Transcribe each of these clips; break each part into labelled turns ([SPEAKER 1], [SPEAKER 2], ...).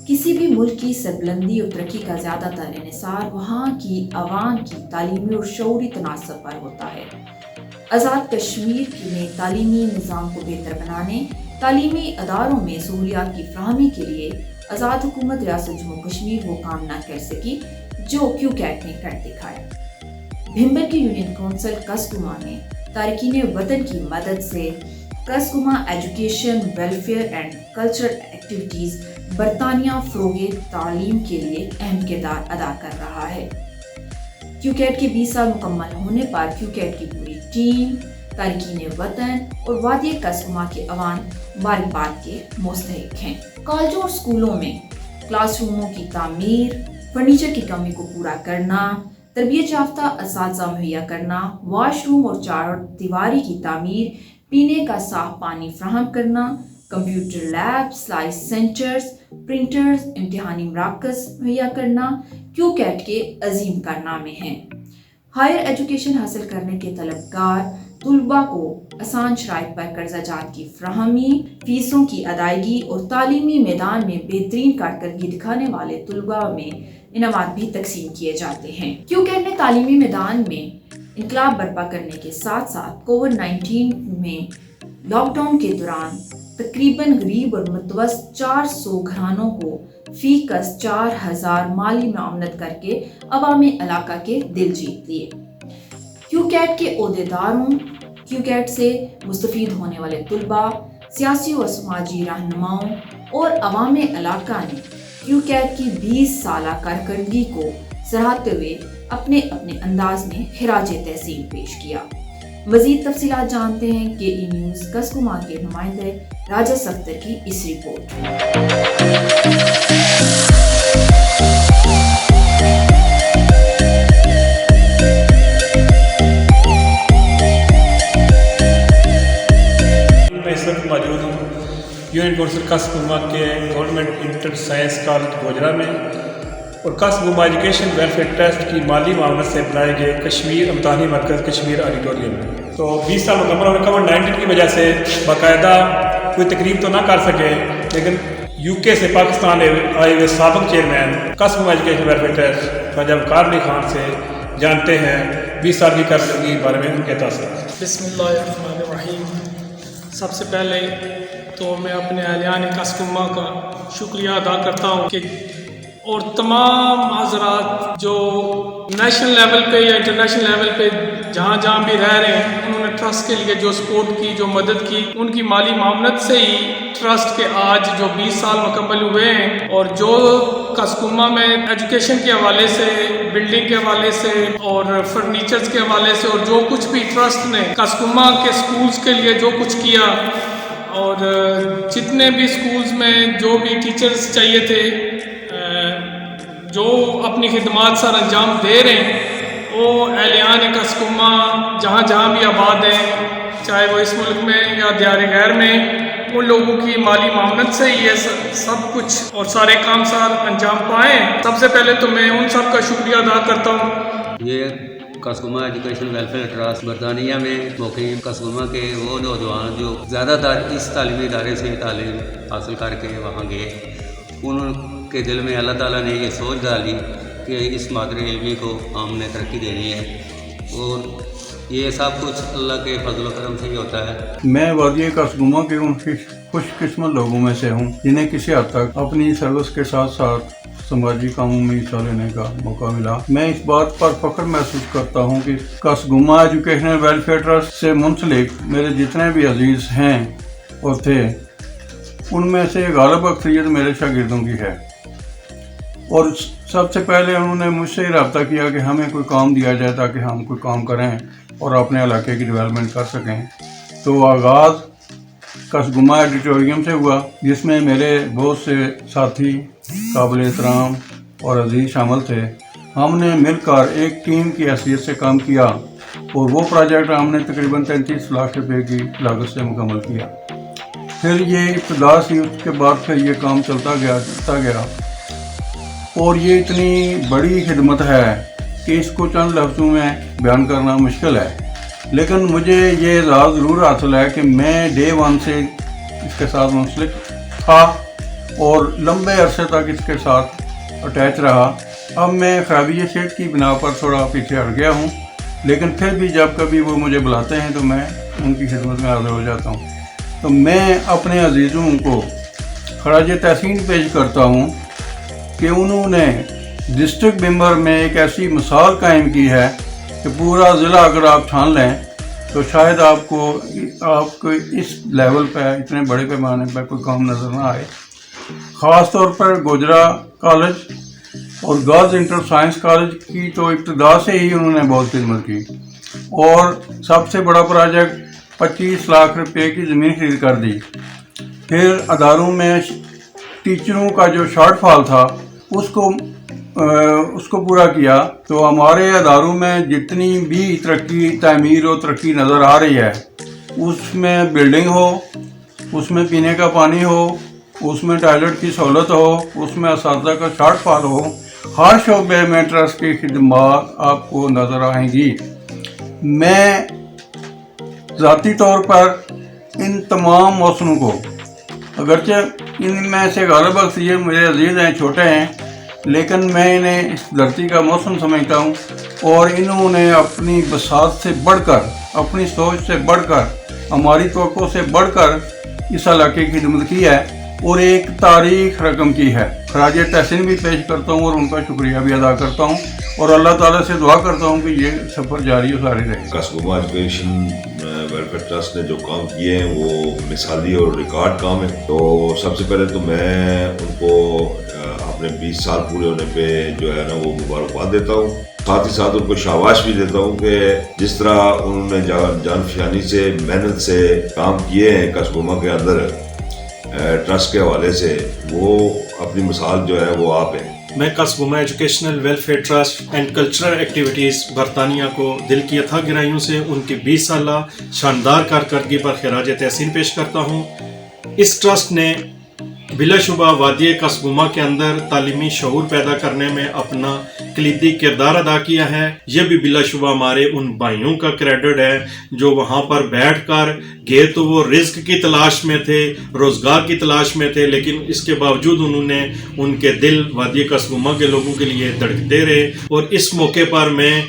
[SPEAKER 1] किसी भी मुल्क की सरबुलंदी और तरक्की का ज़्यादातर इन्हिसार वहाँ की आवाम की तालीमी और शऊरी तनासब पर होता है। आज़ाद कश्मीर में तालीमी निज़ाम को बेहतर बनाने, तालीमी अदारों में सहूलियात की फ़राहमी के लिए आज़ाद हुकूमत रियासत जम्मू कश्मीर वो काम न कर सकी जो क्यूकैट ने कर दिखाया। भिंबर की यूनियन काउंसिल कसगुमा ने तारकीन वतन की मदद से Kasguma education, welfare and cultural activities बरतानिया फ़रोग़ तालीम के लिए अहम किरदार अदा कर रहा है। क्यूकैट के 20 साल मुकम्मल होने पर क्यूकैट की पूरी टीम, तारकीन वतन और वादी कसगुमा के अवाम मुबारकबाद के मुस्तहिक हैं। कॉलेजों और स्कूलों में क्लासरूमों की तामीर, फर्नीचर की कमी को पूरा करना, तरबियत याफ्ता असातिज़ा मुहैया करना, वाशरूम और चार दीवारी की तामीर, पीने का साफ पानी फराहम करना, कंप्यूटर लैब, स्लाइस सेंटर्स, प्रिंटर्स, इम्तिहानी मराकज़ मुहैया करना क्यूकैट के अजीम कारनामे हैं। हायर एजुकेशन हासिल करने के तलबगार तुलबा को आसान शराइत पर कर्जा जात की फराहमी, फीसों की अदायगी और तालीमी मैदान में बेहतरीन कारकर्दगी दिखाने वाले तुलबा में इनामात भी तकसीम किए जाते हैं। क्यूकैट ने तालीमी मैदान में इनकलाब बर्पा करने के साथ साथ कोविड-19 में लॉकडाउन के दौरान तकरीबन गरीब और मुतवस्सित 400 घरानों को फी कस 4000 माली मुआवनत करके अवामी इलाका के दिल जीत लिए। क्यूकैट के ओहदेदारों, क्यूकैट से मुस्तफीद होने वाले तुलबा, सियासी व समाजी रहनुमाओं और अवामी इलाका ने क्यूकैट की 20 साला कारकर्दगी को सराहते हुए अपने अपने अंदाज में खिराज तहसीन पेश किया। मज़ीद तफसीलात जानते हैं KE न्यूज़ कसगुमा के नुमाइंदे राजा सख्तर की इस रिपोर्ट में।
[SPEAKER 2] मैं इस वक्त मौजूद हूँ यूनियन काउंसिल कसगुमा के government inter science college Gojra में और कसगुमा एजुकेशन वेलफेयर ट्रस्ट की माली मामले से बनाए गए कश्मीर इम्तिहानी मरकज़ कश्मीर ऑडिटोरियम में। तो 20 साल मुकम्मल होने कोविड-19 की वजह से बाकायदा कोई तकरीब तो ना कर सके, लेकिन UK से पाकिस्तान आए हुए साबिक chairman Kasguma education welfare trust Khwaja Waqar Ali Khan से जानते हैं 20 साल की कारकर्दगी के बारे में उनके तासुरात।
[SPEAKER 3] बिस्मिल्लाहिर्रहमानिर्रहीम। सबसे पहले तो मैं अपने अहलियान कसगुमा का शुक्रिया अदा करता हूँ कि और तमाम हज़रात जो नेशनल लेवल पे या इंटरनेशनल लेवल पे जहाँ जहाँ भी रह रहे हैं, उन्होंने ट्रस्ट के लिए जो सपोर्ट की, जो मदद की, उनकी माली मामनत से ही ट्रस्ट के आज जो 20 साल मुकम्मल हुए हैं। और जो कसगुमा में एजुकेशन के हवाले से, बिल्डिंग के हवाले से और फर्नीचर्स के हवाले से और जो कुछ भी ट्रस्ट ने कसगुमा के स्कूल्स के लिए जो कुछ किया और जितने भी स्कूल्स में जो भी टीचर्स चाहिए थे, जो अपनी खिदमात सर अंजाम दे रहे हैं, वो अहलियान कसगुमा जहाँ जहाँ भी आबाद हैं, चाहे वो इस मुल्क में या दियार गैर में, उन लोगों की माली मामनत से ही ये सब कुछ और सारे काम सार अंजाम पाएँ। सबसे पहले तो मैं उन सब का शुक्रिया अदा करता हूँ।
[SPEAKER 4] ये कसगुमा एजुकेशन वेलफेयर ट्रस्ट बरतानिया में मुकीम कसगुमा के वो नौजवान जो ज़्यादातर इस तालीमी इदारे से तालीम हासिल करके वहाँ गए, उनके दिल में अल्लाह ताला ने ये सोच डाली कि इस मादरी इल्मी को हमने तरक्की देनी है और ये सब कुछ अल्लाह के फजल करम से ही होता है।
[SPEAKER 5] मैं वादी कसगुमा के उन खुशकिस्मत लोगों में से हूँ जिन्हें किसी हद तक अपनी सर्विस के साथ साथ समाजी कामों में हिस्सा लेने का मौका मिला। मैं इस बात पर फख्र महसूस करता हूँ कि कसगुमा एजुकेशनल वेलफेयर ट्रस्ट से मुंसलिक मेरे जितने भी अजीज़ हैं और थे, उनमें से गालिब अक्सरियत मेरे शागिर्दों की है। और सबसे पहले उन्होंने मुझसे रब्ता किया कि हमें कोई काम दिया जाए ताकि हम कोई काम करें और अपने इलाके की डेवलपमेंट कर सकें। तो आगाज़ कसगुमा ऑडिटोरियम से हुआ, जिसमें मेरे बहुत से साथी काबिल एहतराम और अजीज़ शामिल थे। हमने मिलकर एक टीम की हैसियत से काम किया और वो प्रोजेक्ट हमने तकरीबन 33 लाख रुपए की लागत से मुकम्मल किया। फिर ये इब्तिदा सी, उसके बाद फिर ये काम चलता गया और ये इतनी बड़ी खिदमत है कि इसको चंद लफ्ज़ों में बयान करना मुश्किल है। लेकिन मुझे ये एजाज़ ज़रूर हासिल है कि मैं डे 1 से इसके साथ मुंसलिक था اور لمبے عرصے تک اس کے ساتھ اٹیچ رہا. اب میں خرابی صحت کی بنا پر تھوڑا پیچھے ہٹ گیا ہوں، لیکن پھر بھی جب کبھی وہ مجھے بلاتے ہیں تو میں ان کی خدمت میں حاضر ہو جاتا ہوں. تو میں اپنے عزیزوں کو خراج تحسین پیش کرتا ہوں کہ انہوں نے ڈسٹرکٹ ممبر میں ایک ایسی مثال قائم کی ہے کہ پورا ضلع اگر آپ چھان لیں تو شاید آپ کو اس لیول پہ اتنے بڑے پیمانے پہ کوئی کام نظر نہ آئے. خاص طور پر گوجرا کالج اور گرلز انٹر سائنس کالج کی تو ابتدا سے ہی انہوں نے بہت خدمت کی، اور سب سے بڑا پروجیکٹ 25 لاکھ روپے کی زمین خرید کر دی. پھر اداروں میں ٹیچروں کا جو شارٹ فال تھا اس کو پورا کیا. تو ہمارے اداروں میں جتنی بھی ترقی، تعمیر و ترقی نظر آ رہی ہے، اس میں بلڈنگ ہو، اس میں پینے کا پانی ہو، اس میں ٹوائلٹ کی سہولت ہو، اس میں اساتذہ کا شارٹ فال ہو، ہر شعبے میں ٹرسٹ کی خدمات آپ کو نظر آئیں گی. میں ذاتی طور پر ان تمام موسموں کو، اگرچہ ان میں سے غالب اکثریت میرے عزیز ہیں، چھوٹے ہیں، لیکن میں انہیں اس دھرتی کا موسم سمجھتا ہوں، اور انہوں نے اپنی بساط سے بڑھ کر، اپنی سوچ سے بڑھ کر، ہماری توقع سے بڑھ کر اس علاقے کی خدمت کی ہے اور ایک تاریخ رقم کی ہے. خراج تحسین بھی پیش کرتا ہوں اور ان کا شکریہ بھی ادا کرتا ہوں، اور اللہ تعالیٰ سے دعا کرتا ہوں کہ یہ سفر جاری و ساری رہے.
[SPEAKER 6] کسبگما ایجوکیشن ویلفیئر ٹرسٹ نے جو کام کیے ہیں وہ مثالی اور ریکارڈ کام ہے. تو سب سے پہلے تو میں ان کو اپنے 20 سال پورے ہونے پہ جو ہے نا وہ مبارکباد دیتا ہوں. ساتھ ہی ساتھ ان کو شاباش بھی دیتا ہوں کہ جس طرح انہوں نے جان فشانی سے، محنت سے کام کیے ہیں کسبگما کے اندر ٹرسٹ کے حوالے سے، وہ اپنی مثال جو ہے وہ آپ ہیں.
[SPEAKER 7] میں Kasguma educational welfare trust and cultural activities برطانیہ کو دل کی اتھا گہرائیوں سے ان کی 20 سالہ شاندار کارکردگی پر خراج تحسین پیش کرتا ہوں. اس ٹرسٹ نے بلا شبہ وادی کسبگما کے اندر تعلیمی شعور پیدا کرنے میں اپنا کلیدی کردار ادا کیا ہے. یہ بھی بلا شبہ ہمارے ان بھائیوں کا کریڈٹ ہے جو وہاں پر بیٹھ کر گئے تو وہ رزق کی تلاش میں تھے، روزگار کی تلاش میں تھے، لیکن اس کے باوجود انہوں نے ان کے دل وادی کسبگما کے لوگوں کے لیے دھڑکتے رہے. اور اس موقع پر میں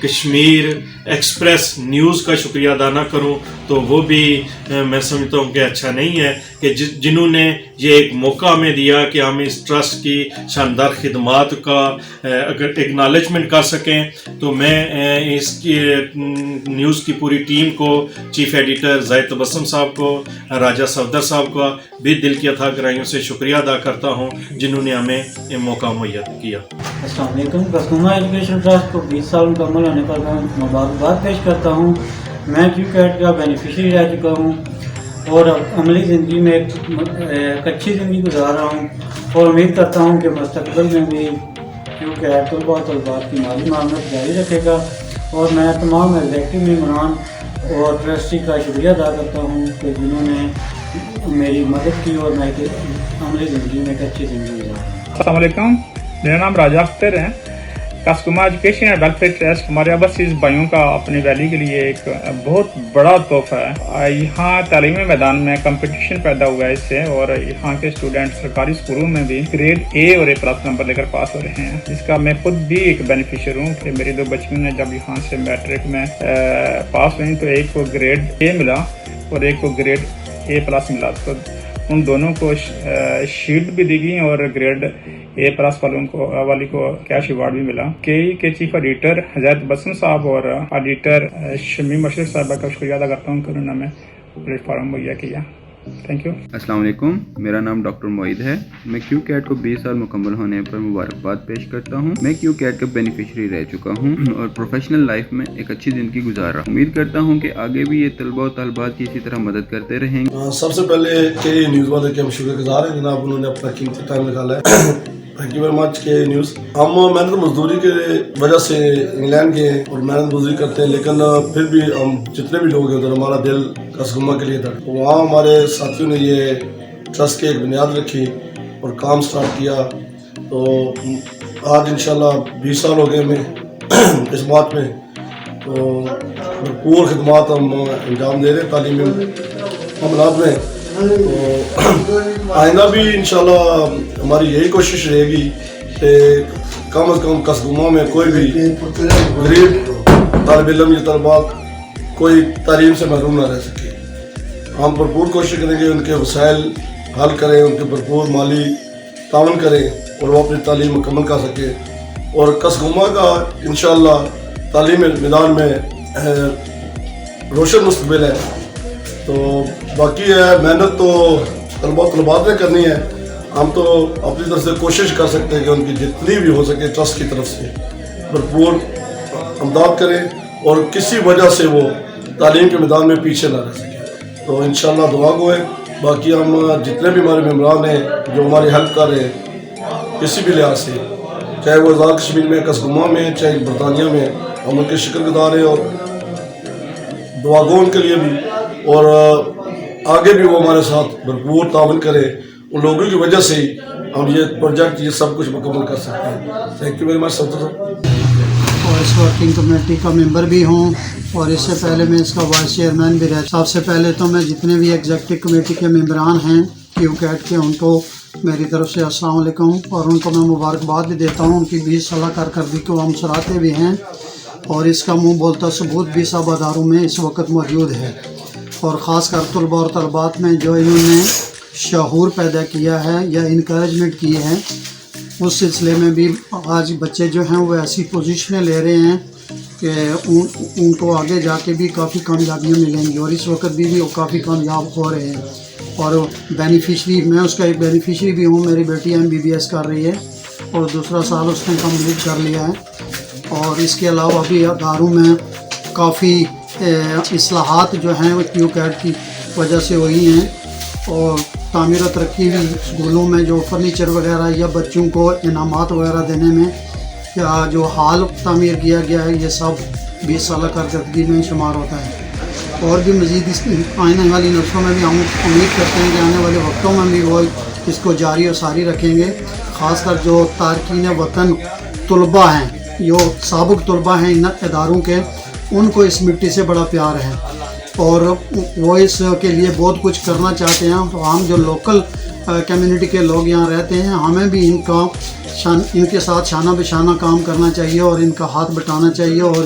[SPEAKER 7] کشمیر ایکسپریس نیوز کا شکریہ ادا نہ کروں تو وہ بھی میں سمجھتا ہوں کہ اچھا نہیں ہے، کہ جنہوں نے یہ ایک موقع ہمیں دیا کہ ہم اس ٹرسٹ کی شاندار خدمات کا اگر ایکنالجمنٹ کر سکیں. تو میں اس کی نیوز کی پوری ٹیم کو، چیف ایڈیٹر زاہد تبسم صاحب کو، راجہ صفدر صاحب کا بھی دل کی اتھا گہرائیوں سے شکریہ ادا کرتا ہوں جنہوں نے ہمیں یہ موقع مہیا کیا.
[SPEAKER 8] السلام علیکم. کسبگما ایجوکیشن ٹرسٹ کو 20 سال مکمل ہونے پر میں مبارکباد پیش کرتا ہوں. میں کیو کیٹ کا بینیفیشری رہ چکا ہوں اور عملی زندگی میں ایک اچھی زندگی گزار رہا ہوں، اور امید کرتا ہوں کہ مستقبل میں بھی کیو کیٹ طلباء و طالبات کی مالی معاونت جاری رکھے گا. اور میں تمام ایگزیکٹو ممبران اور ٹرسٹی کا شکریہ ادا کرتا ہوں کہ جنہوں نے میری مدد کی اور میں عملی زندگی میں ایک اچھی زندگی گزارا.
[SPEAKER 9] السلام علیکم. میرا نام راجہ اختر ہے. کسبگما ایجوکیشن اینڈ ویلفیئر ٹرسٹ ہمارے اوورسیز بھائیوں کا اپنی ویلی کے لیے ایک بہت بڑا تحفہ ہے. یہاں تعلیمی میدان میں کمپٹیشن پیدا ہوا ہے اس سے، اور یہاں کے اسٹوڈنٹ سرکاری اسکولوں میں بھی گریڈ اے اور اے پلس نمبر لے کر پاس ہو رہے ہیں، جس کا میں خود بھی ایک بینیفیشر ہوں کہ میری 2 بچیوں نے جب یہاں سے میٹرک میں پاس ہوئیں تو ایک کو گریڈ اے ملا اور ایک کو گریڈ اے پلس ملا. تو ان دونوں کو شیلڈ بھی دی گئی اور گریڈ اے پلس والی کو کیش ایوارڈ بھی ملا. کے چیف ایڈیٹر حضرت بسم صاحب اور ایڈیٹر شمیم مشرق صاحبہ کا شکریہ ادا کرتا ہوں کہ انہوں نے ہمیں پلیٹ فارم مہیا کیا. Thank you.
[SPEAKER 10] السلام علیکم. میرا نام ڈاکٹر معید ہے. میں کیو کیٹ کو 20 سال مکمل ہونے پر مبارکباد پیش کرتا ہوں. میں کیو کیٹ کا بینیفیشری رہ چکا ہوں اور پروفیشنل لائف میں ایک اچھی زندگی گزار رہا ہوں. امید کرتا ہوں کہ آگے بھی یہ طلباء و طالبات کی اسی طرح مدد کرتے رہیں گے.
[SPEAKER 11] سب سے پہلے کے نیوز والے کے ہم شکر گزار ہیں جناب، انہوں نے اپنا قیمتی ٹائم نکالا ہے. تھینک یو ویری مچ کے نیوز. ہم محنت مزدوری کے وجہ سے انگلینڈ گئے اور محنت مزدوری کرتے ہیں، لیکن پھر بھی ہم جتنے بھی لوگ ہیں ادھر ہمارا دل کسبگما کے لیے تھا. وہاں ہمارے ساتھیوں نے یہ ٹرسٹ کی ایک بنیاد رکھی اور کام سٹارٹ کیا. تو آج انشاءاللہ 20 سال ہو گئے ہمیں اس بات میں. تو بھرپور خدمات ہم انجام دے رہے ہیں تعلیمی معاملات میں. تو آئندہ بھی انشاءاللہ ہماری یہی کوشش رہے گی کہ کم از کم کسگما میں کوئی بھی غریب طالب علم یا طلبات کوئی تعلیم سے محروم نہ رہ سکے. ہم بھرپور کوشش کریں گے ان کے وسائل حل کریں, ان کے بھرپور مالی تعاون کریں اور وہ اپنی تعلیم مکمل کر سکے. اور کسگما کا انشاءاللہ تعلیمی میدان میں روشن مستقبل ہے. تو باقی ہے محنت تو طلبات نے کرنی ہے. ہم تو اپنی طرف سے کوشش کر سکتے ہیں کہ ان کی جتنی بھی ہو سکے ٹرسٹ کی طرف سے بھرپور امداد کریں اور کسی وجہ سے وہ تعلیم کے میدان میں پیچھے نہ رہ سکے. تو انشاءاللہ دعا گو ہے. باقی ہم جتنے بھی ہمارے ممبران ہیں جو ہماری ہیلپ کر رہے ہیں کسی بھی لحاظ سے, چاہے وہ آزاد کشمیر میں, کسگما میں, چاہے برطانیہ میں, ہم ان کے شکر گزار ہیں اور دعا گو ان کے لیے بھی. اور آگے بھی وہ ہمارے ساتھ بھرپور تعاون کرے. ان لوگوں کی وجہ سے ہی ہم یہ پروجیکٹ یہ سب کچھ مکمل کر سکتے ہیں. تھینک یو ویری مچ سر.
[SPEAKER 12] اور اس ورکنگ کمیٹی کا ممبر بھی ہوں اور اس سے پہلے میں اس کا وائس چیئرمین بھی رہا. سب سے پہلے تو میں جتنے بھی ایگزیکٹو کمیٹی کے ممبران ہیں کیو کیٹ کے, ان کو میری طرف سے السلام علیکم, اور ان کو میں مبارکباد بھی دیتا ہوں. ان کی 20 سالہ کارکردگی کو ہم سراہتے بھی ہیں اور اس کا منہ بولتا ثبوت بھی سب اداروں میں اس وقت موجود ہے. اور خاص کر طلباء اور طلبات میں جو انہوں نے شعور پیدا کیا ہے یا انکریجمنٹ کی ہے, اس سلسلے میں بھی آج بچے جو ہیں وہ ایسی پوزیشنیں لے رہے ہیں کہ ان کو آگے جا کے بھی کافی کامیابیاں ملیں گی. اور اس وقت بھی وہ کافی کامیاب ہو رہے ہیں. اور بینیفیشری, میں اس کا ایک بینیفیشری بھی ہوں. میری بیٹی MBBS کر رہی ہے اور دوسرا سال اس نے کمپلیٹ کر لیا ہے. اور اس کے علاوہ بھی اداروں میں کافی اصلاحات جو ہیں وہ کیو کیٹ کی وجہ سے ہوئی ہیں. اور تعمیر و ترقی بھی اسکولوں میں جو فرنیچر وغیرہ یا بچوں کو انعامات وغیرہ دینے میں یا جو ہال تعمیر کیا گیا ہے, یہ سب 20 سالہ کارکردگی میں شمار ہوتا ہے. اور بھی مزید اس آنے والی نسلوں میں بھی ہم امید کرتے ہیں کہ آنے والے وقتوں میں بھی وہ اس کو جاری و ساری رکھیں گے. خاص کر جو تارکین وطن طلباء ہیں, جو سابق طلباء ہیں ان اداروں کے, ان کو اس مٹی سے بڑا پیار ہے اور وہ اس کے لیے بہت کچھ کرنا چاہتے ہیں. تو ہم جو لوکل کمیونٹی کے لوگ یہاں رہتے ہیں, ہمیں بھی ان کے ساتھ شانہ بشانہ کام کرنا چاہیے اور ان کا ہاتھ بٹانا چاہیے اور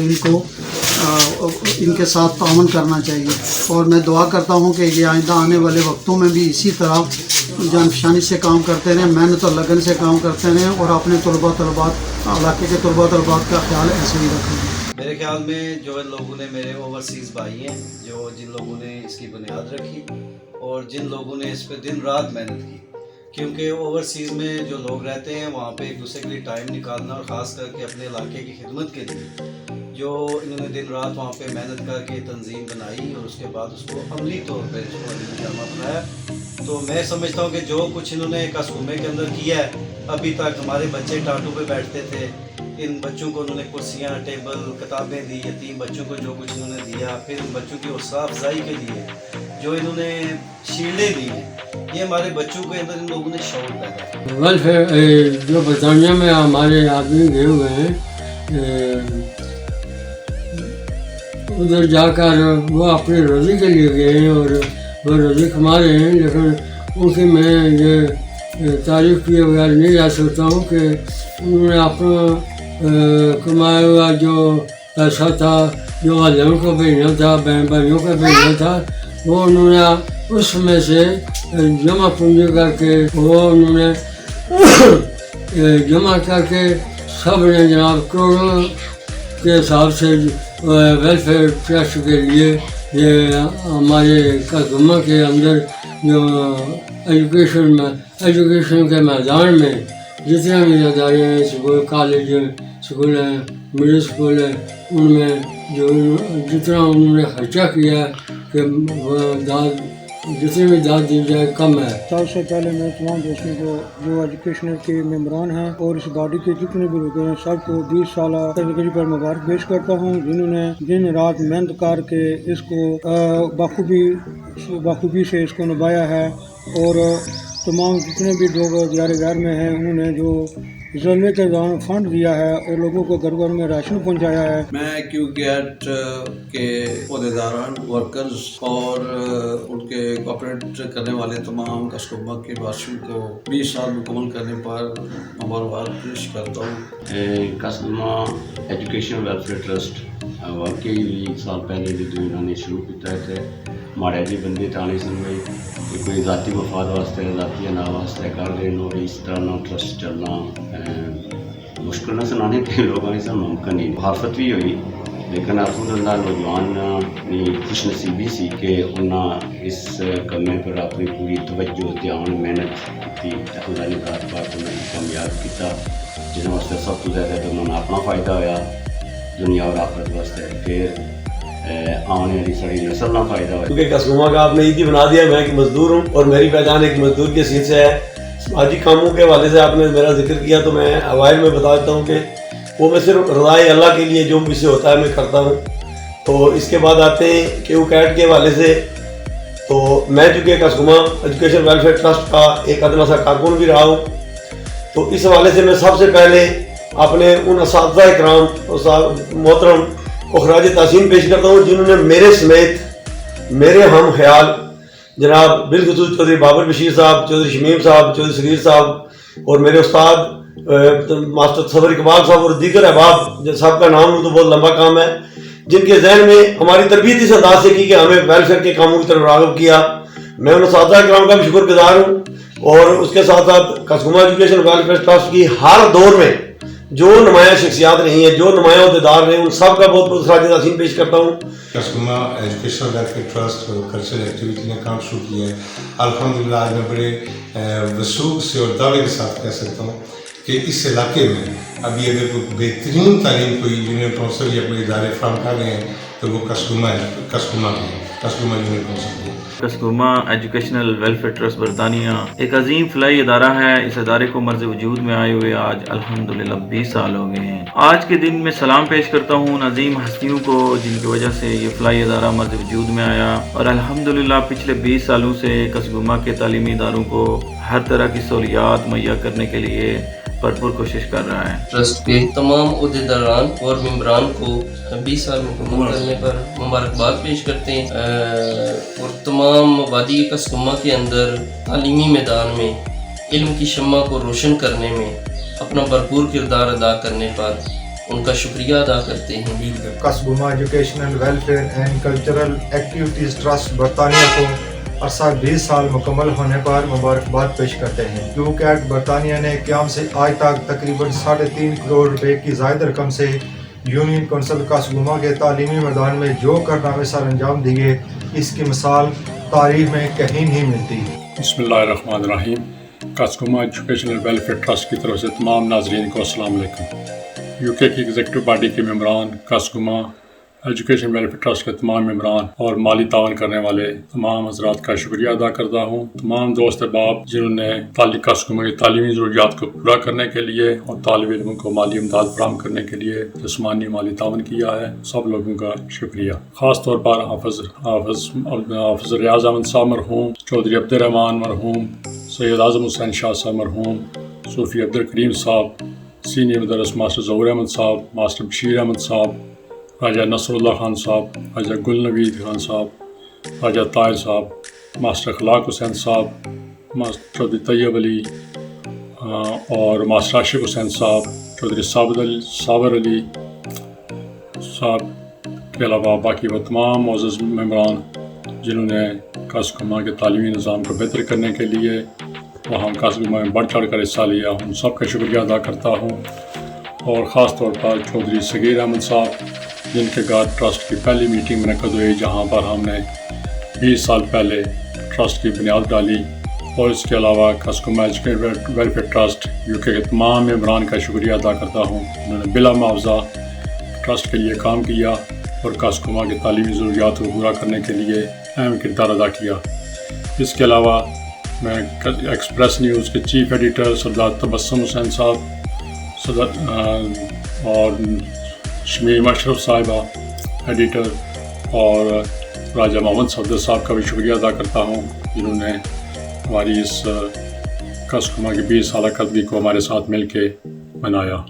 [SPEAKER 12] ان کے ساتھ تعاون کرنا چاہیے. اور میں دعا کرتا ہوں کہ یہ آئندہ آنے والے وقتوں میں بھی اسی طرح جانفشانی سے کام کرتے رہیں, محنت اور لگن سے کام کرتے رہیں اور اپنے طلبات علاقے کے طلبات کا خیال ایسے ہی رکھیں.
[SPEAKER 13] میرے خیال میں جو لوگوں نے میرے اوورسیز بھائی ہیں, جن لوگوں نے اس کی بنیاد رکھی اور جن لوگوں نے اس پہ دن رات محنت کی, کیونکہ اوورسیز میں جو لوگ رہتے ہیں وہاں پہ ایک دوسرے کے لیے ٹائم نکالنا اور خاص کر کے اپنے علاقے کی خدمت کے لیے جو انہوں نے دن رات وہاں پہ محنت کر کے تنظیم بنائی اور اس کے بعد اس کو عملی طور پہ اس کو جامع بنایا. تو میں سمجھتا ہوں کہ جو کچھ انہوں نے کسگمے کے اندر کیا ہے, ابھی تک ہمارے بچے ٹاٹو پہ بیٹھتے تھے, ان بچوں کو انہوں نے کرسیاں, ٹیبل, کتابیں دی. یتیم بچوں کو جو کچھ انہوں نے دیا, پھر ان بچوں کی حوصلہ افزائی کے لیے جو انہوں نے شیلڈیں دی ہیں, یہ ہمارے بچوں کے اندر ان لوگوں نے شعور پیدا کیا.
[SPEAKER 14] ویلفیئر جو برطانیہ میں ہمارے آدمی گئے ہوئے ہیں, ادھر جا کر وہ اپنی روزی کے لیے گئے ہیں اور وہ روزی کما رہے ہیں, لیکن ان کی میں یہ تعریف کیے بغیر نہیں جا سکتا ہوں کہ انہوں نے اپنا کمایا ہوا جو پیسہ تھا, جو والدین کو بھیجنا تھا, بہن بھائیوں کو بھیجنا تھا, وہ انہوں نے اس میں سے جمع پونجی کر کے وہ انہوں نے جمع کر کے سب نے جناب کروڑوں کے حساب سے ویلفیئر ٹرسٹ کے لیے یہ ہمارے کسگما کے اندر جو ایجوکیشن کے میدان میں جتنے بھی ادارے ہیں, اسکول, کالج, اسکول ہیں, مڈل اسکول ہے, ان میں جو جتنا انہوں نے خرچہ کیا ہے کہ جتنی بھی داد دی جائے کم ہے.
[SPEAKER 15] سب سے پہلے میں تمام دوستوں کو جو ایجوکیشنل کے ممبران ہیں اور اس باڈی کے جتنے بھی لوگ ہیں سب کو 20 سالہ کارکردگی پر مبارک پیش کرتا ہوں, جنہوں نے دن رات محنت کر کے اس کو بخوبی سے اس کو نبھایا ہے. اور تمام جتنے بھی لوگ دیار غیر میں ہیں انہوں نے جو ज़रूरत के दौरान फंड दिया है और लोगों को घर घर में राशन पहुंचाया है।
[SPEAKER 13] मैं QCAT के अहदेदारान, वर्कर्स और उनके कोऑपरेट करने वाले तमाम कस्टमर के वासियों को 20 साल मुकम्मल करने पर मुबारकबाद पेश करता हूँ।
[SPEAKER 16] कस्टमर एजुकेशन वेलफेयर ट्रस्ट वाकई 20 साल पहले जो इन्होंने शुरू किया थे माड़ा जी बंदे ताने सन भाई कि कोई ज़ाती मफाद वास्ते ज़ाती अना वास्ते कर देन और इस तरह ना ट्रस्ट चलना मुश्किल ना सुनाने के लोगों ने सब मुमकिन नहीं मुखाफत भी हुई लेकिन अल्हम्दुलिल्लाह नौजवान ने खुशनसीबी सी कि उन्हें इस कमे पर अपनी पूरी तवज्जो ध्यान मेहनत की खुदा ने बात बात उन्हें कामयाब किया जिन्हें वास्ते सब तो ज़्यादा तो उन्होंने अपना फ़ायदा होया दुनिया और आखिरत वास्ते फिर आने वाली सारी नस्ल ना फ़ायदा होया।
[SPEAKER 17] क्योंकि कसुमा का आपने ईदी बना दिया, मैं एक मज़दूर हूँ और मेरी पहचान एक मज़दूर के सीट से है। समाजी कामों के हवाले से आपने मेरा जिक्र किया तो मैं अवाइल में बता देता हूँ कि वो मैं सिर्फ रज़ाए अल्लाह के लिए जो मुझसे होता है मैं करता हूँ। तो इसके बाद आते हैं QCAT के हवाले से, तो मैं चूँकि कसुमा एजुकेशन वेलफेयर ट्रस्ट का एक अदना सा कारकुन भी रहा हूँ, तो इस हवाले से मैं सबसे पहले अपने उन असातिज़ा इकराम मोहतरम को खराज तहसीन पेश करता हूँ जिन्होंने मेरे समेत मेरे हम ख्याल जनाब बिलखुसूस चौधरी बाबर बशीर साहब, चौधरी शमीम साहब, चौधरी सगीर साहब और मेरे उस्ताद मास्टर सफर इकबाल साहब और दीगर अहबाब साहब का नाम तो बहुत लंबा काम है, जिनके जहन में हमारी तरबियत इस अंदाज से की कि हमें वेलफेयर के कामों की तरफ राग़िब किया। मैं उन असातिज़ा इकराम का भी शुक्रगुज़ार हूँ और उसके साथ साथ कस्कुमा एजुकेशन वेलफेयर ट्रस्ट की हर दौर में जो नुमाया शख्सियात रही हैं, जो नुमाया अहदेदार रहे, उन सब का बहुत बहुत खराज तहसीन पेश करता हूँ।
[SPEAKER 18] कस्कुमा एजुकेशन वेलफेयर ट्रस्ट और कल्चरल एक्टिविटी ने काम शुरू किया है। अल्हम्दुलिल्लाह आज मैं बड़े वसूख से और दावे के साथ कह सकता हूँ कि इस इलाके में अभी अगर कोई बेहतरीन तालीम कोई यूनियन काउंसिल या कोई इदारे फराहम कर रहे हैं तो वो कस्कुमा यूनियन काउंसिल है।
[SPEAKER 19] कस्कुमा एजुकेशनल वेलफेयर ट्रस्ट बरतानिया एक अजीम फलाई इदारा है। इस इदारे को मर्ज़ वजूद में आए हुए आज अल्हम्दुलिल्लाह 20 साल हो गए हैं। आज के दिन में सलाम पेश करता हूँ उन अजीम हस्तियों को जिनकी वजह से ये फलाई इदारा मर्ज़ वजूद में आया और अल्हम्दुलिल्लाह पिछले 20 सालों से कस्कुमा के तालीमी इदारों को हर तरह की सहूलियात मुहैया करने के लिए भरपूर कोशिश कर रहा है।
[SPEAKER 20] ट्रस्ट के तमाम अहदेदारान और मेम्बरान को 20 साल मुकम्मल करने पर मुबारकबाद पेश करते हैं और तमाम वादी कस्कुमा के अंदर तालीमी मैदान में इल्म की शम्मा को रोशन करने में अपना भरपूर किरदार अदा करने पर उनका शुक्रिया अदा करते हैं।
[SPEAKER 21] Kaskuma educational welfare and cultural activities trust बरतानिया को अरसा 20 साल मुकम्मल होने पर मुबारकबाद पेश करते हैं। QCAT बरतानिया ने क़याम से आज तक तकरीबन 3.5 करोड़ रुपए की ज़ायद रकम से यूनियन कौंसिल कस्कुमा के तालीमी मैदान में जो कारनामे सर अंजाम दिए, इसकी मिसाल तारीख में कहीं नहीं मिलती।
[SPEAKER 5] बिस्मिल्लाहिर्रहमानिर्रहीम। कस्कुमा एजुकेशनल वेलफेयर ट्रस्ट की तरफ से तमाम नाज़रीन को अस्सलाम वालेकुम। UK की एग्जीक्यूटिव बॉडी के मेम्बरान, कस्कुमा एजुकेशन वेलफेयर ट्रस्ट के तमाम मेम्बरान और माली तावन करने वाले तमाम हज़रात का शुक्रिया अदा करता हूँ। तमाम दोस्त अहबाब जिन्होंने कस्कुमा की तालीमी ज़रूरियात को पूरा करने के लिए और तालिब इल्म को माली इमदाद फराहम करने के लिए जिस्मानी माली तावन किया है, सब लोगों का शुक्रिया। ख़ास तौर पर हाफ़िज़ रियाज़ अहमद साहब मरहूम, चौधरी अब्दुर्रहमान मरहूम, सैयद आज़म हुसैन शाह साहब मरहूम, सूफ़ी अब्दुल करीम साहब, सीनियर मुदर्रिस मास्टर ज़हूर अहमद साहब, मास्टर बशीर अहमद साहब, राजा नसरुल्लाह खान साहब, राजा गुल नवीद खान साहब, राजा ताहिर साहब, मास्टर अखलाक हुसैन साहब, मास्टर चौधरी तैयब अली और मास्टर आशिफ हुसैन साहब, चौधरी साबर अली साहब के अलावा बाकी वो तमाम मोअज़्ज़ज़ मेम्बरान जिन्होंने कस्कुमा के तालीमी निज़ाम को बेहतर करने के लिए वहाँ कस्कुमा में बढ़ चढ़ कर हिस्सा लिया, उन सब का शुक्रिया अदा करता हूँ। और ख़ास तौर पर चौधरी सगीर अहमद साहब जिनके घर ट्रस्ट की पहली मीटिंग मुनक़्क़द हुई, जहाँ पर हमने 20 साल पहले ट्रस्ट की बुनियाद डाली। और इसके अलावा कस्कुमा एजुकेशन वेलफेयर ट्रस्ट UK के तमाम मेम्बरान का शुक्रिया अदा करता हूँ, उन्होंने बिला मुआवजा ट्रस्ट के लिए काम किया और कस्कुमा की तालीमी ज़रूरियात को पूरा करने के लिए अहम किरदार अदा किया। इसके अलावा मैं एक्सप्रेस न्यूज़ के चीफ एडिटर सरदार तबस्सुम हुसैन साहब और शमीम अशरफ साहिबा एडिटर और राजा मोहम्मद सफदर साहब का भी शुक्रिया अदा करता हूँ जिन्होंने हमारी इस कस्कुमा की 20 साल कदगी को हमारे साथ मिल के मनाया।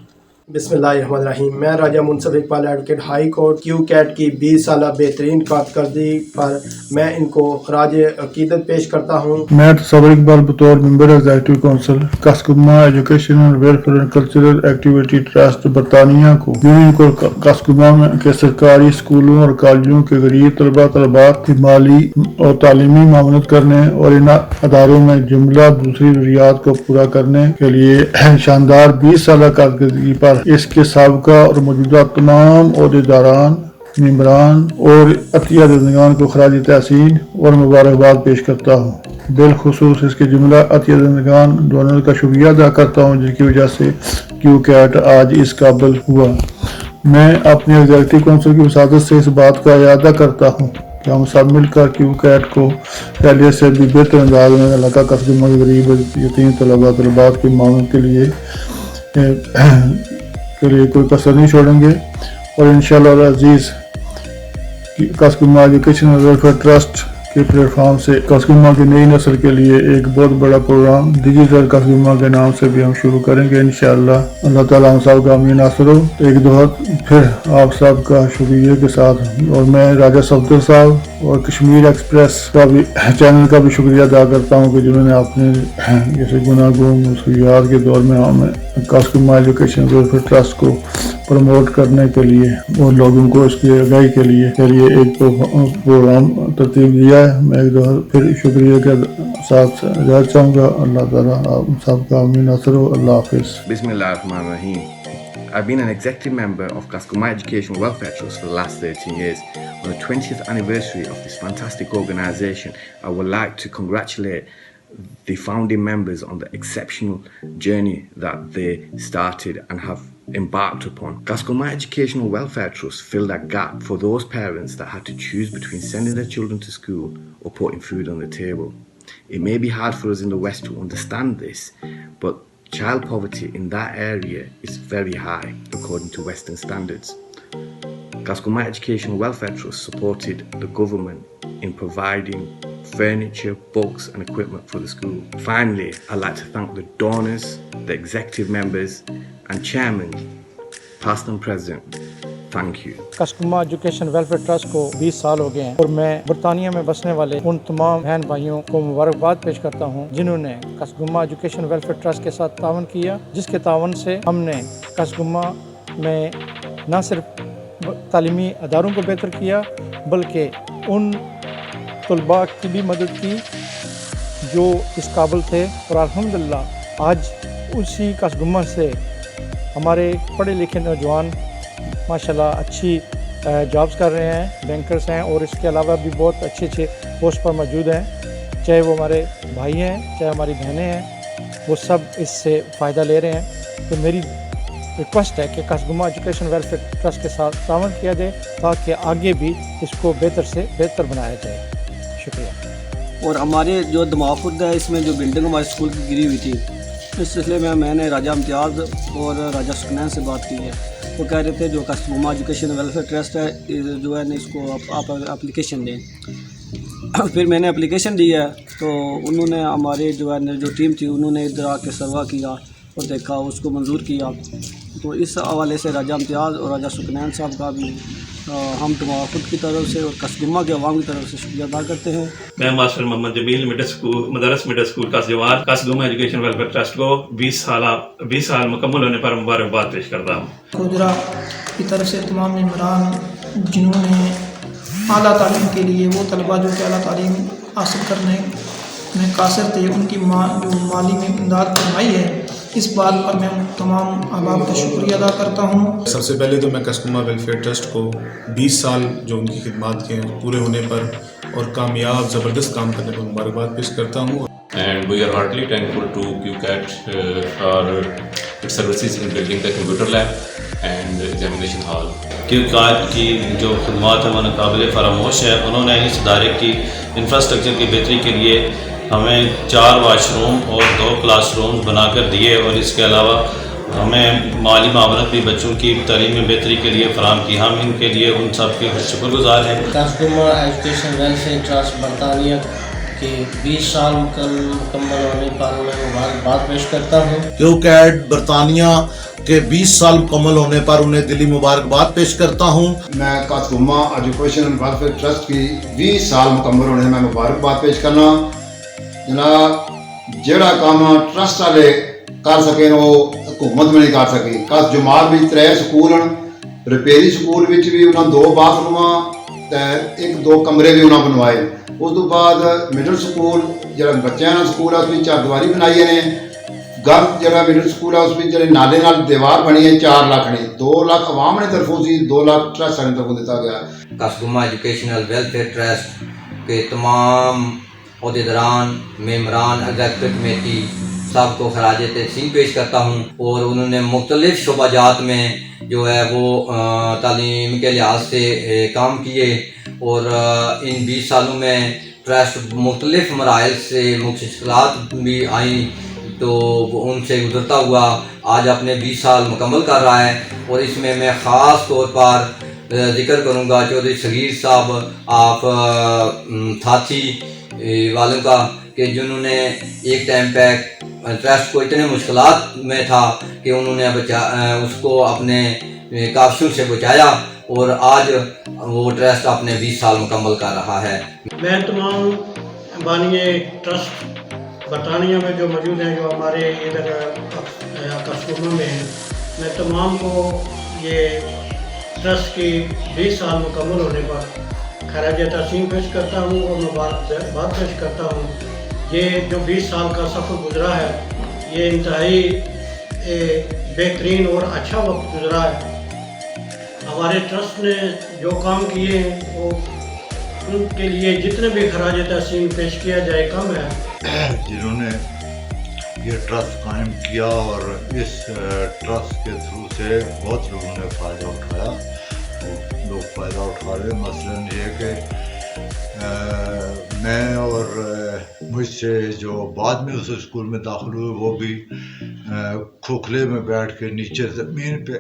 [SPEAKER 1] बिस्मिल्लाहिर्रहमानिर्रहीम। मैं Raja Munsaf Iqbal advocate high court क्यू कैट की 20 साला बेहतरीन कारकर्दगी पर मैं इनको खराज अकीदत पेश करता हूँ।
[SPEAKER 22] मैं सबर इकबाल बतौर member executive council Kaskuma education and welfare and cultural activity trust बरतानिया को यूनियन को कसकुमा के सरकारी स्कूलों और कॉलेजों के गरीब तलबात की माली और तालीमी मामलत करने और इन अदारों में जुमला दूसरी जरूरियात को पूरा करने के लिए शानदार 20 साल कारकर्दगी पर इसके साबका और मौजूदा तमाम ओहदेदारान, मेंबरान और अतिया दरमियान को खराज तहसीन और मुबारकबाद पेश करता हूँ। बिलखुसूस इसके जुमला अतिया दरमियान दोनों का शुक्रिया अदा करता हूँ जिसकी वजह से क्यू कैट आज इस काबिल हुआ। मैं अपने एग्जीक्यूटिव काउंसिल की वसादत से इस बात का इरादा करता हूँ कि हम सब मिलकर क्यू कैट को पहले से भी बेहतर अंदाज में इलाका कसबे में गरीब यतीम तलबात की मांग के लिए कोई कसर नहीं छोड़ेंगे और इंशाअल्लाह अजीज कसकुमा एजुकेशन वेलफेयर ट्रस्ट के प्लेटफॉर्म से कसकुमा की नई नस्ल के लिए एक बहुत बड़ा प्रोग्राम डिजिटल कसकुमा के नाम से भी हम शुरू करेंगे इंशाअल्लाह। अल्लाह ताला हम सब का अमीन नासर हो। एक दो फिर आप सब का शुक्रिया के साथ और मैं राजा सफदर साहब और कश्मीर एक्सप्रेस का भी चैनल का भी शुक्रिया अदा करता हूँ कि जिन्होंने अपने जैसे गुनागो मुसीबत के दौर में हमें कसकुमा एजुकेशन वेलफेयर ट्रस्ट को प्रमोट करने के लिए और लोगों को इसकी आगाही के लिए एक प्रोग्राम तरतीब दिया है। मैं एक दफ़ा फिर शुक्रिया के साथ जाना चाहूँगा। अल्लाह ताला आप सबका अमीन नासर हो। अल्लाह हाफिज़।
[SPEAKER 23] Bismillahirrahmanirrahim. I've been an executive member of Kaskuma Education Welfare Trust for the last 13 years. On the 20th anniversary of this fantastic organisation, I would like to congratulate the founding members on the exceptional journey that they started and have embarked upon. Kaskuma Educational Welfare Trust filled that gap for those parents that had to choose between sending their children to school or putting food on the table. It may be hard for us in the West to understand this, but child poverty in that area is very high according to Western standards. Kaskuma Educational Welfare Trust supported the government in providing furniture, books and equipment for the school. Finally, I'd like to thank the donors, the executive members and chairman, past and present. Thank you.
[SPEAKER 24] Kaskuma education welfare trust को 20 साल हो गए हैं और मैं बरतानिया में बसने वाले उन तमाम बहन भाइयों को मुबारकबाद पेश करता हूं जिन्होंने कसकुमा एजुकेशन वेलफेयर ट्रस्ट के साथ तावन किया, जिसके तावन से हमने कसकुमा में न सिर्फ तालीमी अदारों को बेहतर किया बल्कि उन तलबा की भी मदद की जो इस काबिल थे और अल्हम्दुलिल्लाह आज उसी कसकुमा से हमारे पढ़े लिखे नौजवान माशाल्लाह अच्छी जॉब्स कर रहे हैं, बैंकर्स हैं और इसके अलावा भी बहुत अच्छे पोस्ट पर मौजूद हैं। चाहे वो हमारे भाई हैं चाहे हमारी बहनें हैं, वो सब इससे फ़ायदा ले रहे हैं। तो मेरी रिक्वेस्ट है कि कसकुमा एजुकेशन वेलफेयर ट्रस्ट के साथ तावन किया जाए ताकि आगे भी इसको बेहतर से बेहतर बनाया जाए। शुक्रिया।
[SPEAKER 25] और हमारे जो दमाफुद है इसमें जो बिल्डिंग हमारे स्कूल की गिरी हुई थी, इस सिलसिले में मैंने राजा इम्तियाज़ और राजा सुकनैन से बात की है। वो कह रहे थे जो कसकुमा एजुकेशन वेलफेयर ट्रस्ट है जो है ना इसको आप एप्लीकेशन दें। फिर मैंने एप्लीकेशन दी है तो उन्होंने हमारे जो है जो टीम थी उन्होंने इधर आके सर्वा किया और देखा, उसको मंजूर किया। तो इस हवाले से राजा इम्तियाज़ और राजा सुकनैन साहब का भी हम तमाफुद की तरफ से और कसकुमा के अवाम की तरफ से शुक्रिया अदा करते हैं।
[SPEAKER 26] मैं मास्टर मोहम्मद जमील मदरस मिडल स्कूल कासजवार कसकुमा एजुकेशन वेलफेयर ट्रस्ट को 20 साल मुकम्मल होने पर मुबारकबाद पेश करता हूँ।
[SPEAKER 27] गोजरा की तरफ से तमाम मेम्बरान जिन्होंने आला तालीम के लिए वो तलबा जो कि आला तालीम हासिल करने में कासिर थे उनकी जो माली में इमदाद फरमाई है, इस बात पर मैं तमाम अहबाब का शुक्रिया अदा करता हूँ।
[SPEAKER 28] सबसे पहले तो मैं कसकुमा वेलफेयर ट्रस्ट को 20 साल जो उनकी खिदमात के पूरे होने पर और कामयाब ज़बरदस्त काम करने पर मुबारकबाद पेश करता हूँ।
[SPEAKER 29] And we are heartily thankful to QCAT for its services in building the computer lab and examination hall.
[SPEAKER 30] QCAT की जो खिदमात है वो नाक़ाबिल फ़रामोश है। उन्होंने इस इदारे की इंफ्रास्ट्रक्चर की बेहतरी के लिए हमें 4 वाशरूम और 2 क्लासरूम बनाकर दिए और इसके अलावा हमें माली मामलत भी बच्चों की तालीम में बेहतरी के लिए फराहम की। हम इनके लिए उन सब के शुक्रगुजार हैं।
[SPEAKER 31] कसकुमा एजुकेशन वेलफेयर ट्रस्ट बरतानिया के 20 साल मुकम्मल होने पर मैं मुबारकबाद पेश करता हूँ।
[SPEAKER 32] QCAT बरतानिया
[SPEAKER 2] के 20 साल मुकम्मल होने पर उन्हें दिली मुबारकबाद पेश करता हूँ।
[SPEAKER 3] मैं कासगुमा एजुकेशन एंड वेलफेयर ट्रस्ट की 20 साल मुकम्मल होने में मुबारकबाद पेश करना। जनाब जेड़ा काम ट्रस्ट वाले कर सके वो हुकूमत में नहीं कर सकी। कस जुमार भी 3 स्कूल रिपेयरी स्कूल भी उन्होंने 2 बाथरूम ते 1-2 कमरे भी उन्होंने बनवाए। उस तो बाद मिडल स्कूल जो बच्चों का स्कूल है उसमें 4 दीवारी बनाई ने। गर्ल जो मिडल स्कूल है उसमें जो नाले नाल दीवार बनी है 4 लाख ने, 2 लाख अवाम ने तरफों से 2 लाख ट्रस्ट की तरफों दिता गया।
[SPEAKER 4] कासगुमा एजुकेशनल वेलफेयर ट्रस्ट के तमाम अहदेदारान, मेम्बरान, एग्जीक्यूटिव कमेटी सब को खराज तहसीन पेश करता हूँ। और उन्होंने मुख्तलिफ शोबाजात में जो है वो तालीम के लिहाज से काम किए और इन 20 सालों में ट्रस्ट मुख्तलिफ मराइल से मुश्किलात भी आई तो उनसे गुजरता हुआ आज अपने 20 साल मुकम्मल कर रहा है। और इसमें मैं ख़ास तौर पर जिक्र करूँगा चौधरी सगीर साहब आप थाथी वालों का कि जिन्होंने एक टाइम पे ट्रस्ट को इतने मुश्किलात में था कि उन्होंने उसको अपने काफियों से बचाया और आज वो ट्रस्ट अपने 20 साल मुकम्मल कर रहा है।
[SPEAKER 15] मैं तमाम बानिए ट्रस्ट बरतानिया में जो मौजूद हैं, जो हमारे इधर कासगुमा में हैं, मैं तमाम को ये ट्रस्ट की 20 साल मुकम्मल होने पर खराज तहसीन पेश करता हूँ और मुबारकबाद पेश करता हूँ। ये जो 20 साल का सफ़र गुजरा है ये इंतहाई बेहतरीन और अच्छा वक्त गुजरा है। हमारे ट्रस्ट ने जो काम किए हैं वो उनके लिए जितने भी खराज तहसीन पेश किया जाए कम है।
[SPEAKER 2] जिन्होंने ये ट्रस्ट कायम किया और इस ट्रस्ट के थ्रू से बहुत लोगों ने फ़ायदा उठाया, लोग फ़ायदा उठा रहे। मसलन ये कि मैं और मुझसे जो बाद में उस स्कूल में दाखिल हुए वो भी खोखले में बैठ के नीचे ज़मीन पे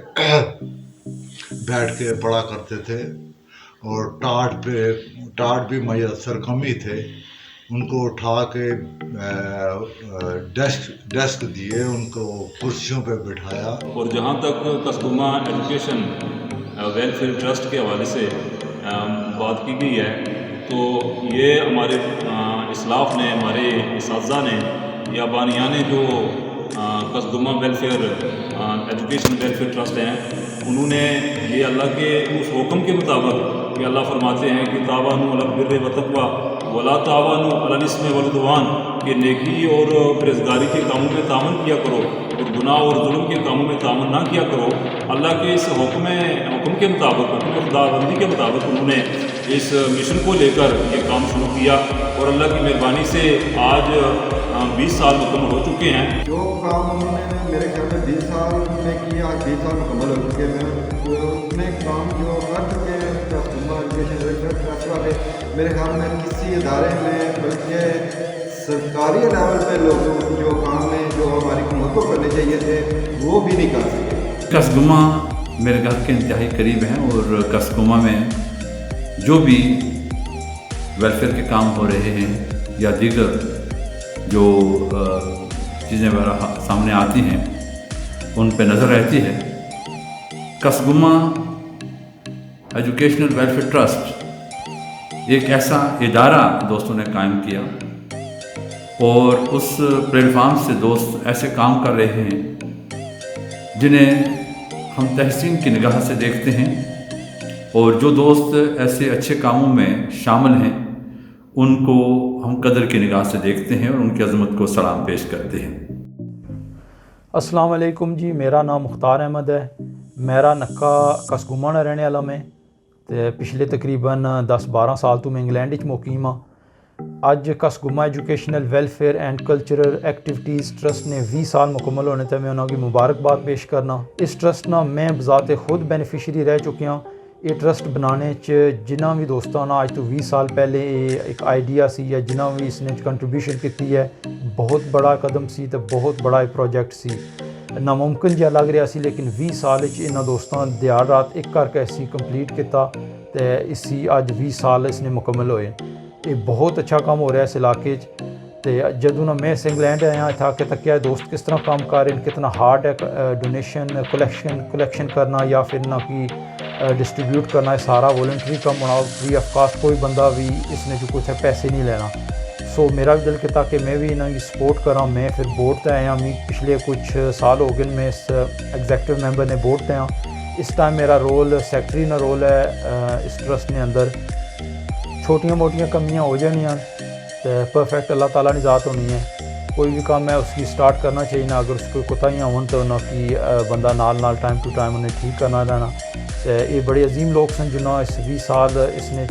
[SPEAKER 2] बैठ के पढ़ा करते थे और टाट भी मैसर कम ही थे। उनको उठा के डेस्क दिए, उनको कुर्सियों पे बिठाया।
[SPEAKER 6] और जहाँ तक कासगुमा एजुकेशन वेलफेयर ट्रस्ट के हवाले से बात की गई है तो ये हमारे इस्लाफ ने, हमारे इसाज़ा ने या बानिया ने जो कासगुमा वेलफेयर एजुकेशन वेलफेयर ट्रस्ट हैं उन्होंने ये अल्लाह के उस हुक्म के मुताबिक कि अल्लाह फरमाते हैं कि तावानु अलल बिर्रि व तक़वा वला तावानु अलल इस्मि वल उद्वान, कि नेकी और परहेज़गारी के कामों में तावन किया करो और गुनाह और जुल्म के कामों में तावन ना किया करो। अल्लाह के इस हुक्म के मुताबिक, हुक्म खुदाबंदी के मुताबिक उन्होंने इस मिशन को लेकर ये काम शुरू किया और अल्लाह की मेहरबानी से आज 20 साल मुकम्मल हो चुके हैं।
[SPEAKER 21] जो काम उन्होंने मेरे ख्याल में 20 साल में किया, आज 20 साल मुकम्मल हो चुके हैं। उतने काम जो कर चुके हैं कासगुमा एजुकेशन वेलफेयर ट्रस्ट वाले, मेरे ख्याल में किसी इदारे में बल्कि सरकारी लेवल पे लोग जो काम में जो हमारी हुकूमत को करने चाहिए थे वो भी नहीं कर सके।
[SPEAKER 7] कासगुमा मेरे घर के इंतहाई करीब हैं और कासगुमा में जो भी वेलफेयर के काम हो रहे हैं या दीगर जो चीज़ें वगैरह सामने आती हैं उन पे नज़र रहती है। कासगुमा एजुकेशनल वेलफेयर ट्रस्ट एक ऐसा इदारा दोस्तों ने कायम किया और उस प्लेटफार्म से दोस्त ऐसे काम कर रहे हैं जिन्हें हम तहसीन की निगाह से देखते हैं और जो दोस्त ऐसे अच्छे कामों में शामिल हैं उनको हम कदर की निगाह से देखते हैं और उनकी अज़मत को सलाम पेश करते हैं।
[SPEAKER 24] अस्सलाम वालेकुम जी, मेरा नाम मुख्तार अहमद है। मेरा नक्का कासगुमा ने रहने वाला मैं ते पिछले तकरीबन 10-12 साल तो मैं इंग्लैंड मुकीम हाँ। अज Kasguma educational welfare and cultural activities trust ने 20 साल मुकम्मल होने तक मैं उन्होंने मुबारकबाद पेश करना। इस ट्रस्ट ना मैं बजाते खुद बेनीफिशरी रह चुकी हाँ। ये ट्रस्ट बनाने जिन्ना भी दोस्तों ना आज तो 20 साल पहले एक आइडिया सी या जिन्ना भी इसने कंट्रीब्यूशन की है बहुत बड़ा कदम सी तो बहुत बड़ा एक प्रोजेक्ट सी नामुमकिन जिहा लग रहा सी, लेकिन 20 साल इन्होंने दोस्तों दिहाड़ रात एक करके इसी कंप्लीट किया तो इसी अज 20 साल इसने मुकम्मल होए। ये बहुत अच्छा काम हो रहा है इस इलाके تو جدوں میں اس انگلینڈ آیا تھا کہ تکیا دوست کس طرح کام کر رہے ہیں, کتنا ہارڈ ہے ڈونیشن کلیکشن کرنا یا پھر نہ کہ ڈسٹریبیوٹ کرنا, ہے سارا والنٹری کام ہونا, فری آف کاسٹ, کوئی بندہ بھی اس نے جو کچھ ہے پیسے نہیں لینا. سو میرا بھی دل کہتا کہ میں بھی انہوں کی سپورٹ کراں. میں پھر بورڈ تے آیا, میں پچھلے کچھ سال ہو گئے میں اس ایگزیکٹو ممبر نے بورڈ تے آیا. اس ٹائم میرا رول سیکٹری نا رول ہے اس ٹرسٹ نے اندر. چھوٹیاں موٹیاں کمیاں ہو جانیاں تو پرفیکٹ اللہ تعالیٰ نے ذات ہونی ہے. کوئی بھی کام ہے اس کی سٹارٹ کرنا چاہیے نا, اگر اس کو کوتاہیاں ہون تو نہ کہ بندہ نال ٹائم ٹو ٹائم انہیں ٹھیک کرنا رہنا. یہ بڑے عظیم لوگ سن جنہوں اس 20 سال اس نے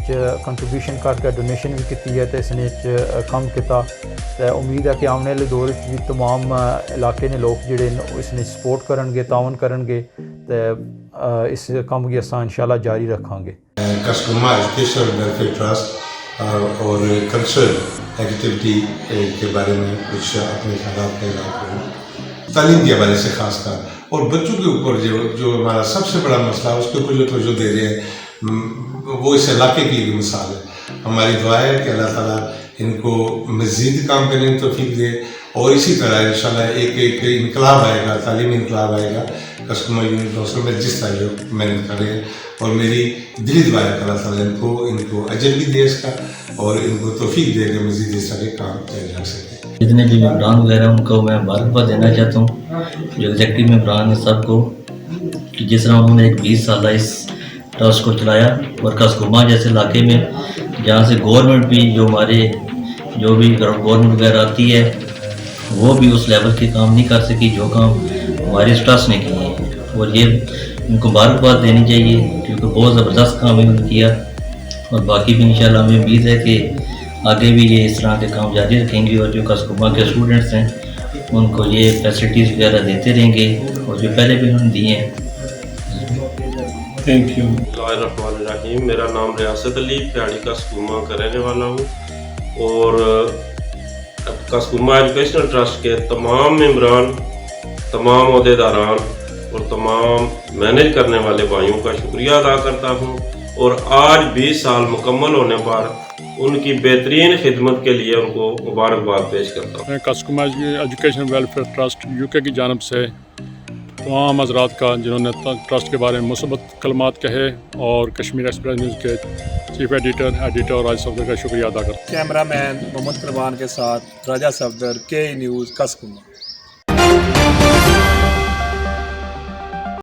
[SPEAKER 24] کنٹریبیوشن کر کے ڈونیشن بھی کی ہے تو اس نے کام کیا. امید ہے کہ آنے والے دور بھی تمام علاقے نے لوگ جڑے اس نے سپورٹ کرن گے, تعاون کرن گے تو اس کام کی اساں انشاءاللہ جاری رکھاں گے.
[SPEAKER 8] کسکوما ایجوکیشن ویلفیئر ٹرسٹ اور کلچرل ایکٹیویٹی کے بارے میں کچھ اپنے خیالات کا اظہار کروں. تعلیم کے حوالے سے خاص کر اور بچوں کے اوپر جو ہمارا سب سے بڑا مسئلہ ہے اس کے اوپر جو توجہ دے رہے ہیں وہ اس علاقے کی ایک مثال ہے. ہماری دعا ہے کہ اللہ تعالیٰ ان کو مزید کام کرنے کی توفیق دے اور اسی طرح انشاءاللہ ایک انقلاب آئے گا, تعلیمی انقلاب آئے گا کسکوما یونین کونسل میں جس طرح جو محنت کرے ہیں. اور میری دلی دعا ہے کہ اللہ تعالیٰ ان کو اجر بھی دے اس کا اور ان کو توفیق دے کہ مزید اس طرح کام جاری رکھ سکے.
[SPEAKER 9] جتنے بھی ممبران وغیرہ ان کو میں مبارکباد دینا چاہتا ہوں, جو ایگزیکٹو ممبران ہیں سب کو, کہ جس طرح انہوں نے ایک 20 سالہ اس ٹرسٹ کو چلایا. اور کسکوما جیسے علاقے میں جہاں سے گورنمنٹ بھی جو بھی گورنمنٹ وغیرہ آتی ہے وہ بھی اس لیول کے کام نہیں کر سکی جو کام ہمارے اس ٹرسٹ نے کیے ہیں. اور یہ ان کو مبارکباد دینی چاہیے کیونکہ بہت زبردست کام انہوں نے کیا. اور باقی بھی انشاءاللہ ہمیں امید ہے کہ آگے بھی یہ اس طرح کے کام جاری رکھیں گے اور جو کسکوما کے اسٹوڈنٹس ہیں ان کو یہ فیسلٹیز وغیرہ دیتے رہیں گے اور جو پہلے بھی انہوں نے دیے ہیں.
[SPEAKER 10] Thank you. بسم اللہ الرحمن الرحیم. میرا نام ریاست علی پیاڑی کسکوما کا رہنے والا ہوں اور کسکوما ایجوکیشنل ٹرسٹ کے تمام ممبران, تمام عہدیداران اور تمام مینیج کرنے والے بھائیوں کا شکریہ ادا کرتا ہوں. اور آج 20 سال مکمل ہونے پر ان کی بہترین خدمت کے لیے ان کو مبارکباد پیش کرتا ہوں.
[SPEAKER 11] میں کسکوما ایجوکیشن ویلفیئر ٹرسٹ UK کی جانب سے تمام حضرات کا جنہوں نے ٹرسٹ کے بارے میں مثبت کلمات کہے اور کشمیر ایکسپریس نیوز کے چیف ایڈیٹر اور راجہ صفدر کا شکریہ ادا کرتا ہوں.
[SPEAKER 12] کیمرہ مین محمد قربان کے ساتھ راجہ صفدر, KE نیوز, کسکوما.